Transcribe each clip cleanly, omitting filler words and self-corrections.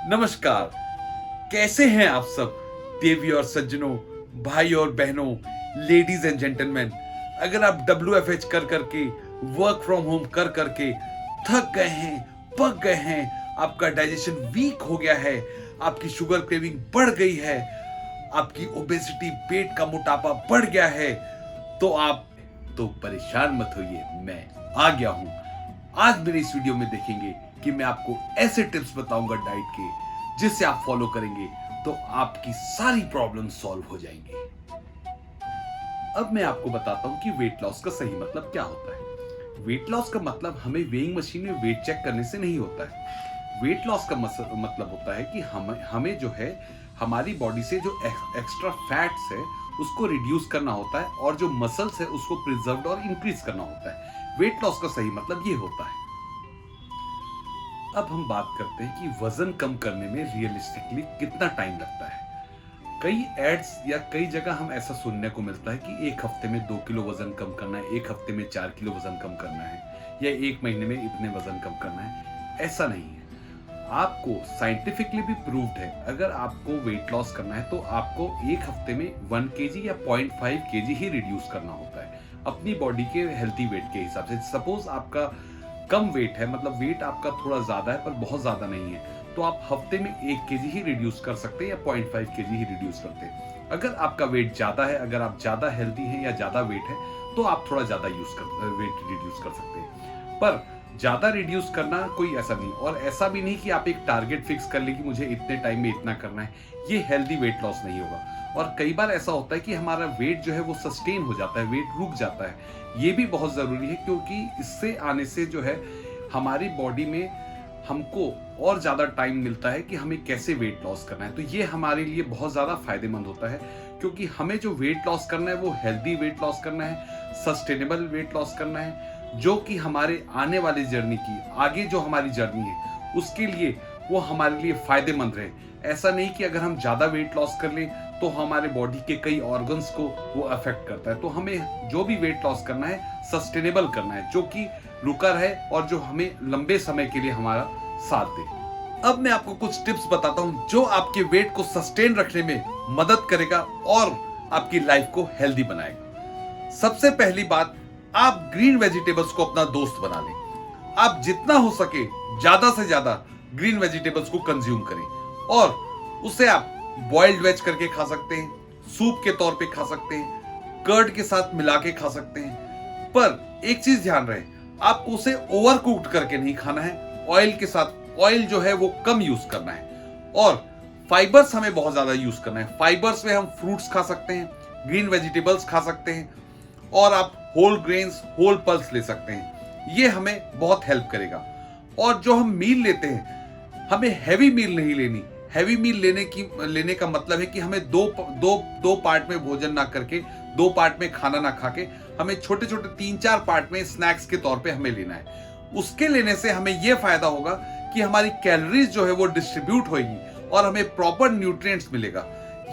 नमस्कार। कैसे हैं आप सब देवी और सज्जनों, भाई और बहनों, लेडीज एंड जेंटलमैन। अगर आप WFH कर करके, वर्क फ्रॉम होम कर करके थक गए हैं, पक गए हैं, आपका डाइजेशन वीक हो गया है, आपकी शुगर क्रेविंग बढ़ गई है, आपकी ओबेसिटी, पेट का मोटापा बढ़ गया है, तो आप परेशान मत होइए, मैं आ गया हूं। आज मेरे इस वीडियो में देखेंगे कि मैं आपको ऐसे टिप्स बताऊंगा डाइट के, जिससे आप फॉलो करेंगे तो आपकी सारी प्रॉब्लम सॉल्व हो जाएंगी। अब मैं आपको बताता हूं कि वेट लॉस का सही मतलब क्या होता है। वेट लॉस का मतलब हमें वेइंग मशीन में वेट चेक करने से नहीं होता है। वेट लॉस का मतलब होता है कि हमें जो है, हमारी बॉडी से जो एक्स्ट्रा फैट्स है उसको रिड्यूस करना होता है, और जो मसल्स है उसको प्रिजर्व और इंक्रीज करना होता है। वेट लॉस का सही मतलब ये होता है। अब हम बात करते हैं कि वजन कम करने में रियलिस्टिकली कितना टाइम लगता है। कई एड्स या कई जगह हम ऐसा सुनने को मिलता है कि एक हफ्ते में 2 किलो वजन कम करना है, एक हफ्ते में 4 किलो वजन कम करना है, या एक महीने में इतने वजन कम करना है। ऐसा नहीं है। आपको साइंटिफिकली भी प्रूव्ड है, अगर आपको वेट लॉस करना है तो आपको एक हफ्ते में 1 kg या 0.5 kg ही रिड्यूस करना होता है, अपनी बॉडी के हेल्थी वेट के हिसाब से। सपोज आपका कम वेट है, मतलब वेट आपका थोड़ा ज्यादा है पर बहुत ज्यादा नहीं है, तो आप हफ्ते में 1 kg ही रिड्यूस कर सकते हैं या 0.5 kg ही रिड्यूस करते हैं। अगर आपका वेट ज्यादा है, अगर आप ज्यादा हेल्दी हैं या ज्यादा वेट है, तो आप थोड़ा ज्यादा वेट रिड्यूस कर सकते हैं। पर ज्यादा रिड्यूस करना कोई ऐसा नहीं, और ऐसा भी नहीं कि आप एक टारगेट फिक्स कर ले कि मुझे इतने टाइम में इतना करना है। ये हेल्दी वेट लॉस नहीं होगा। और कई बार ऐसा होता है कि हमारा वेट जो है वो सस्टेन हो जाता है, वेट रुक जाता है। ये भी बहुत जरूरी है, क्योंकि इससे आने से जो है हमारी बॉडी में हमको और ज्यादा टाइम मिलता है कि हमें कैसे वेट लॉस करना है। तो ये हमारे लिए बहुत ज्यादा फायदेमंद होता है, क्योंकि हमें जो वेट लॉस करना है वो हेल्दी वेट लॉस करना है, सस्टेनेबल वेट लॉस करना है, जो कि हमारे आने वाली जर्नी की, आगे जो हमारी जर्नी है उसके लिए वो हमारे लिए फायदेमंद रहे। ऐसा नहीं कि अगर हम ज्यादा वेट लॉस कर लें तो हमारे बॉडी के कई ऑर्गन्स को वो अफेक्ट करता है। तो हमें जो भी वेट लॉस करना है सस्टेनेबल करना है, जो कि रुका रहे और जो हमें लंबे समय के लिए हमारा साथ दे। अब मैं आपको कुछ टिप्स बताता हूं जो आपके वेट को सस्टेन रखने में मदद करेगा और आपकी लाइफ को हेल्दी बनाएगा। सबसे पहली बात, आप ग्रीन वेजिटेबल्स को अपना दोस्त बना लें। आप जितना हो सके ज्यादा से ज्यादा ग्रीन वेजिटेबल्स को कंज्यूम करें, और उसे आप बॉइल्ड वेज करके खा सकते हैं, सूप के तौर पे खा सकते हैं, कर्ड के साथ मिला के खा सकते हैं। पर एक चीज ध्यान रहे, आपको उसे ओवर कुक्ड करके नहीं खाना है। ऑयल के साथ, ऑयल जो है वो कम यूज करना है, और फाइबर्स हमें बहुत ज्यादा यूज करना है। फाइबर्स में हम फ्रूट्स खा सकते हैं, ग्रीन वेजिटेबल्स खा सकते हैं, और आप होल ग्रेन्स, होल पल्स ले सकते हैं। ये हमें बहुत हेल्प करेगा। और जो हम मील लेते हैं, हमें हैवी मील नहीं लेनी। हैवी मील लेने का मतलब है कि हमें दो पार्ट में भोजन ना करके, 2 पार्ट में खाना ना खा के, हमें छोटे छोटे 3-4 पार्ट में स्नैक्स के तौर पे हमें लेना है। उसके लेने से हमें यह फायदा होगा कि हमारी कैलोरीज जो है वो डिस्ट्रीब्यूट होगी और हमें प्रॉपर न्यूट्रिएंट्स मिलेगा।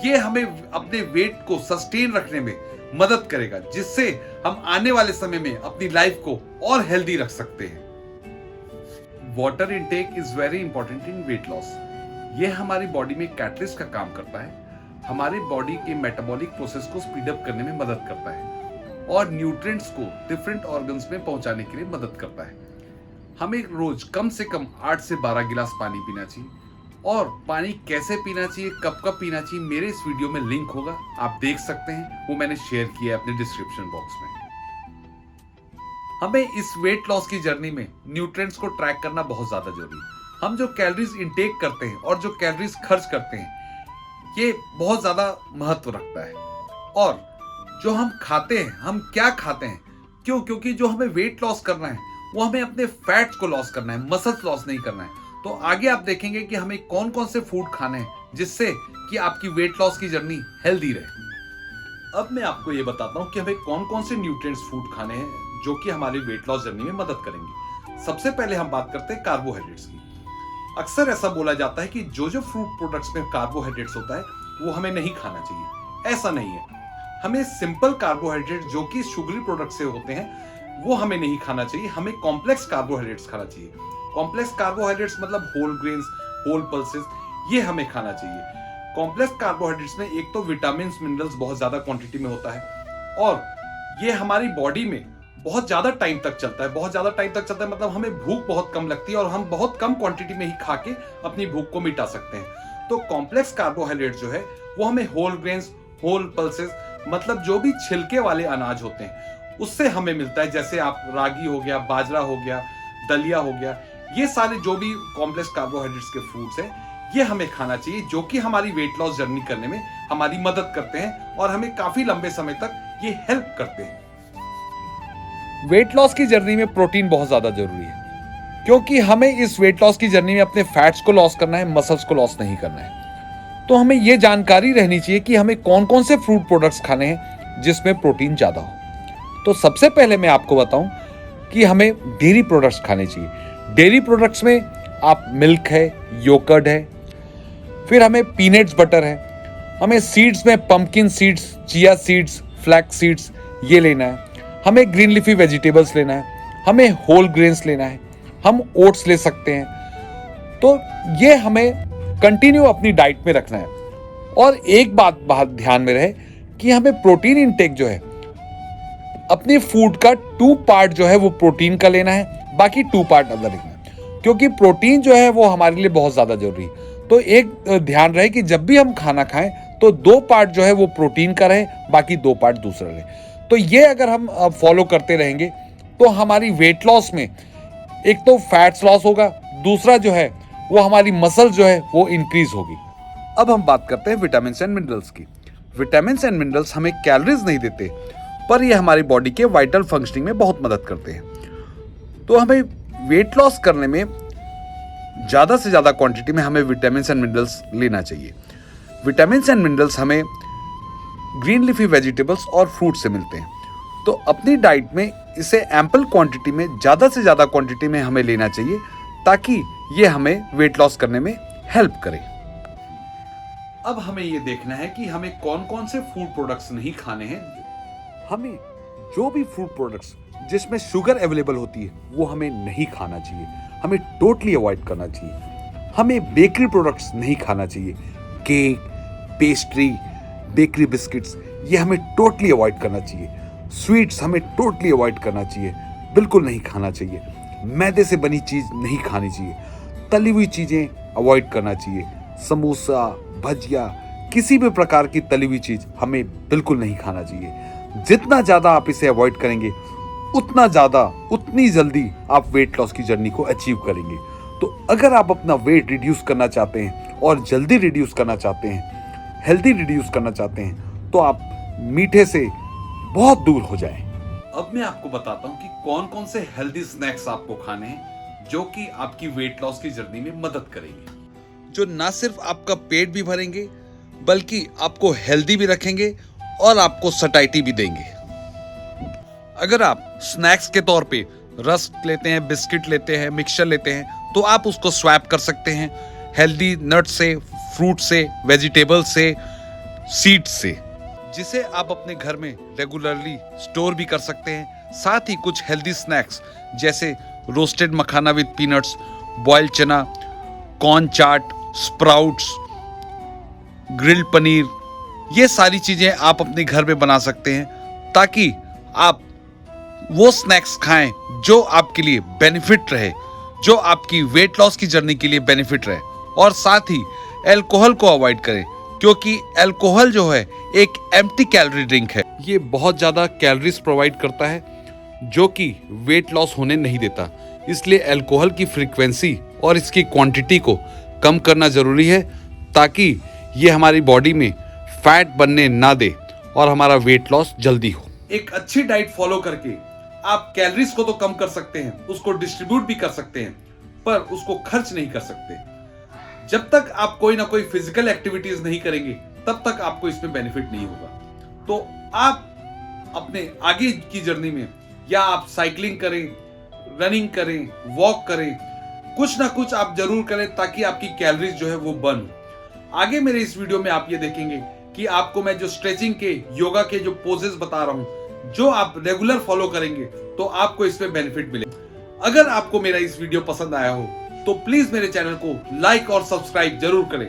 ये हमें अपने वेट को सस्टेन रखने में मदद करेगा, जिससे हम आने वाले समय में अपनी लाइफ को और हेल्दी रख सकते हैं। Water intake is very important in weight loss. ये हमारी बॉडी में कैटलिस्ट का काम करता है, हमारे बॉडी के मेटाबॉलिक प्रोसेस को स्पीड अप करने में मदद करता है, और न्यूट्रिएंट्स को डिफरेंट ऑर्गन्स में पहुंचाने के लिए मदद करता है। हमें रोज कम से कम 8 से 12 गिलास पानी पीना चाहिए। और पानी कैसे पीना चाहिए, कब कब पीना चाहिए, मेरे इस वीडियो में लिंक होगा, आप देख सकते हैं, वो मैंने शेयर किया है अपने डिस्क्रिप्शन बॉक्स में। हमें इस वेट लॉस की जर्नी में न्यूट्रिएंट्स को ट्रैक करना बहुत ज्यादा जरूरी है। हम जो कैलोरीज इंटेक करते हैं और जो कैलोरीज खर्च करते हैं, ये बहुत ज्यादा महत्व रखता है। और जो हम खाते हैं, हम क्या खाते हैं, क्योंकि जो हमें वेट लॉस करना है वो हमें अपने फैट्स को लॉस करना है, मसल्स लॉस नहीं करना है। तो आगे आप देखेंगे कि हमें कौन कौन से फूड खाने हैं जिससे कि आपकी वेट लॉस की जर्नी हेल्दी रहे। अब मैं आपको ये बताता हूं कि हमें कौन कौन से न्यूट्रिएंट्स फूड खाने हैं जो कि हमारी वेट लॉस जर्नी में मदद करेंगे। सबसे पहले हम बात करते हैं कार्बोहाइड्रेट्स की। अक्सर ऐसा बोला जाता है कि जो फ्रूट प्रोडक्ट्स में कार्बोहाइड्रेट्स होता है वो हमें नहीं खाना चाहिए। ऐसा नहीं है। हमें सिंपल कार्बोहाइड्रेट जो कि शुगरी प्रोडक्ट से होते हैं वो हमें नहीं खाना चाहिए। हमें कॉम्प्लेक्स कार्बोहाइड्रेट्स खाना चाहिए। कॉम्प्लेक्स कार्बोहाइड्रेट्स मतलब होल ग्रेन्स, होल पल्सेस, ये हमें खाना चाहिए। कॉम्प्लेक्स कार्बोहाइड्रेट्स में एक तो विटामिन मिनरल्स बहुत ज्यादा क्वांटिटी में होता है और ये हमारी बॉडी में बहुत ज्यादा टाइम तक चलता है। बहुत ज्यादा टाइम तक चलता है मतलब हमें भूख बहुत कम लगती है और हम बहुत कम क्वांटिटी में ही खा के अपनी भूख को मिटा सकते हैं। तो कॉम्प्लेक्स कार्बोहाइड्रेट जो है वो हमें होल ग्रेन्स, होल पल्सेस, मतलब जो भी छिलके वाले अनाज होते हैं उससे हमें मिलता है। जैसे आप रागी हो गया, बाजरा हो गया, दलिया हो गया, ये सारे जो भी कॉम्प्लेक्स कार्बोहाइड्रेट्स के फूड्स हैं ये हमें खाना चाहिए, जो कि हमारी वेट लॉस जर्नी करने में हमारी मदद करते हैं और हमें काफी लंबे समय तक ये हेल्प करते हैं। वेट लॉस की जर्नी में प्रोटीन बहुत ज्यादा जरूरी है, क्योंकि हमें इस वेट लॉस की जर्नी में अपने फैट्स को लॉस करना है, मसल्स को लॉस नहीं करना है। तो हमें यह जानकारी रहनी चाहिए कि हमें कौन कौन से फ्रूट प्रोडक्ट्स खाने हैं जिसमें प्रोटीन ज्यादा हो। तो सबसे पहले मैं आपको बताऊं कि हमें डेयरी प्रोडक्ट्स खाने चाहिए। डेयरी प्रोडक्ट्स में आप मिल्क है, योगर्ट है, फिर हमें पीनट्स बटर है, हमें सीड्स में pumpkin seeds, chia seeds, flax seeds ये लेना है, हमें ग्रीन लीफी वेजिटेबल्स लेना है, हमें होल ग्रेन्स लेना है, हम ओट्स ले सकते हैं। तो ये हमें कंटिन्यू अपनी डाइट में रखना है। और एक बात ध्यान में रहे कि हमें प्रोटीन इंटेक जो है अपने फूड का 2 पार्ट जो है वो प्रोटीन का लेना है, बाकी 2 पार्ट अदर लेना है, क्योंकि प्रोटीन जो है वो हमारे लिए बहुत ज्यादा जरूरी है। तो एक ध्यान रहे कि जब भी हम खाना खाएं तो 2 पार्ट जो है वो प्रोटीन का रहे, बाकी 2 पार्ट दूसरा रहे। तो ये अगर हम फॉलो करते रहेंगे तो हमारी वेट लॉस में एक तो फैट्स लॉस होगा, दूसरा जो है वो हमारी मसल जो है वो इंक्रीज होगी। अब हम बात करते हैं विटामिन एंड मिनरल्स की। विटामिन एंड मिनरल्स हमें कैलोरीज नहीं देते, पर ये हमारी बॉडी के वाइटल फंक्शनिंग में बहुत मदद करते हैं। तो हमें वेट लॉस करने में ज्यादा से ज्यादा क्वांटिटी में हमें विटामिन एंड मिनरल्स लेना चाहिए। विटामिन एंड मिनरल्स हमें ग्रीन लीफी वेजिटेबल्स और फ्रूट से मिलते हैं। तो अपनी डाइट में इसे एम्पल क्वांटिटी में, ज्यादा से ज्यादा क्वांटिटी में हमें लेना चाहिए, ताकि ये हमें वेट लॉस करने में हेल्प करे। अब हमें ये देखना है कि हमें कौन कौन से फूड प्रोडक्ट्स नहीं खाने हैं। हमें जो भी फूड प्रोडक्ट्स जिसमें शुगर अवेलेबल होती है वो हमें नहीं खाना चाहिए, हमें टोटली अवॉइड करना चाहिए। हमें बेकरी प्रोडक्ट्स नहीं खाना चाहिए, केक, पेस्ट्री, बेकरी बिस्किट्स ये हमें टोटली अवॉइड करना चाहिए। स्वीट्स हमें टोटली अवॉइड करना चाहिए, बिल्कुल नहीं खाना चाहिए। मैदे से बनी चीज नहीं खानी चाहिए, तली हुई चीजें अवॉइड करना चाहिए। समोसा, भजिया, किसी भी प्रकार की तली हुई चीज हमें बिल्कुल नहीं खाना चाहिए। जितना ज्यादा आप इसे अवॉइड करेंगे उतना ज्यादा, उतनी जल्दी आप वेट लॉस की जर्नी को अचीव करेंगे। तो अगर आप अपना वेट रिड्यूस करना चाहते हैं और जल्दी रिड्यूस करना चाहते हैं, हेल्दी रिड्यूस करना चाहते हैं, तो आप मीठे से बहुत दूर हो जाएं। अब मैं आपको बताता हूं कि कौन कौन से हेल्दी स्नैक्स आपको खाने हैं जो कि आपकी वेट लॉस की जर्नी में मदद करेंगे, जो ना सिर्फ आपका पेट भी भरेंगे बल्कि आपको हेल्दी भी रखेंगे और आपको सटाइटी भी देंगे। अगर आप स्नैक्स के तौर पे रस्क लेते हैं, बिस्किट लेते हैं, मिक्सचर लेते हैं, तो आप उसको स्वैप कर सकते हैं हेल्दी नट से, फ्रूट से, वेजिटेबल से, सीड्स से, जिसे आप अपने घर में रेगुलरली स्टोर भी कर सकते हैं। साथ ही कुछ हेल्दी स्नैक्स जैसे roasted makhana with peanuts, boiled चना, कॉर्न चाट, स्प्राउट्स, ग्रिल्ड पनीर, ये सारी चीजें आप अपने घर में बना सकते हैं, ताकि आप वो स्नैक्स खाएं जो आपके लिए बेनिफिट रहे, जो आपकी वेट लॉस की जर्नी के लिए बेनिफिट रहे। और साथ ही अल्कोहल को अवॉइड करें, क्योंकि अल्कोहल जो है एक एम्प्टी कैलोरी ड्रिंक है। ये बहुत ज्यादा कैलोरीज प्रोवाइड करता है जो कि वेट लॉस होने नहीं देता। इसलिए अल्कोहल की फ्रीक्वेंसी और इसकी क्वांटिटी को कम करना जरूरी है, ताकि ये हमारी बॉडी में फैट बनने ना दे और हमारा वेट लॉस जल्दी हो। एक अच्छी डाइट फॉलो करके आप कैलोरीज को तो कम कर सकते हैं, उसको डिस्ट्रीब्यूट भी कर सकते हैं, पर उसको खर्च नहीं कर सकते। जब तक आप कोई ना कोई फिजिकल एक्टिविटीज नहीं करेंगे तब तक आपको इसमें बेनिफिट नहीं होगा। तो आप अपने आगे की जर्नी में या आप साइकिलिंग करें, रनिंग करें, वॉक करें, कुछ ना कुछ आप जरूर करें ताकि आपकी कैलोरीज जो है वो बर्न हो। आगे मेरे इस वीडियो में आप ये देखेंगे कि आपको मैं जो स्ट्रेचिंग के, योगा के जो पोजेस बता रहा हूं, जो आप रेगुलर फॉलो करेंगे तो आपको इसमें बेनिफिट मिलेगा। अगर आपको मेरा इस वीडियो पसंद आया हो तो प्लीज मेरे चैनल को लाइक और सब्सक्राइब जरूर करें।